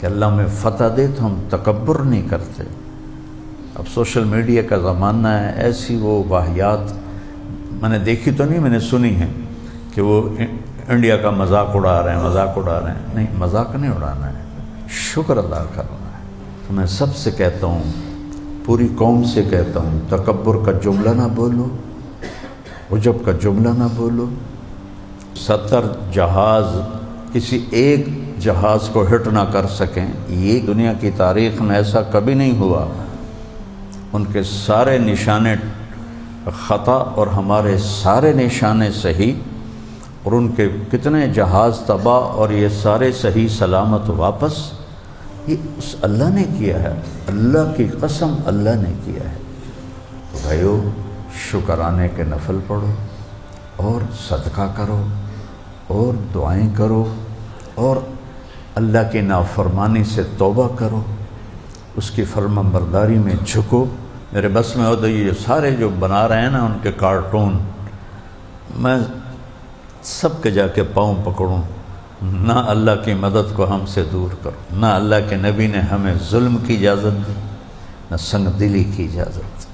کہ اللہ میں فتح دے تو ہم تکبر نہیں کرتے۔ اب سوشل میڈیا کا زمانہ ہے، ایسی وہ واہیات میں نے دیکھی تو نہیں، میں نے سنی ہے کہ وہ انڈیا کا مذاق اڑا رہے ہیں، نہیں، مذاق نہیں اڑانا ہے، شکر ادا کرنا ہے۔ تو میں سب سے کہتا ہوں، پوری قوم سے کہتا ہوں، تکبر کا جملہ نہ بولو، عجب کا جملہ نہ بولو۔ 70 جہاز کسی ایک جہاز کو ہٹ نہ کر سکیں، یہ دنیا کی تاریخ میں ایسا کبھی نہیں ہوا۔ ان کے سارے نشانے خطا اور ہمارے سارے نشانے صحیح، اور ان کے کتنے جہاز تباہ اور یہ سارے صحیح سلامت واپس۔ یہ اس اللہ نے کیا ہے، اللہ کی قسم اللہ نے کیا ہے۔ تو بھائیو، شکرانے کے نفل پڑھو اور صدقہ کرو اور دعائیں کرو اور اللہ کی نافرمانی سے توبہ کرو، اس کی فرما برداری میں جھکو۔ میرے بس میں ہوتا یہ سارے جو بنا رہے ہیں نا ان کے کارٹون، میں سب کے جا کے پاؤں پکڑوں، نہ اللہ کی مدد کو ہم سے دور کرو، نہ اللہ کے نبی نے ہمیں ظلم کی اجازت دی، نہ سنگ دلی کی اجازت دی۔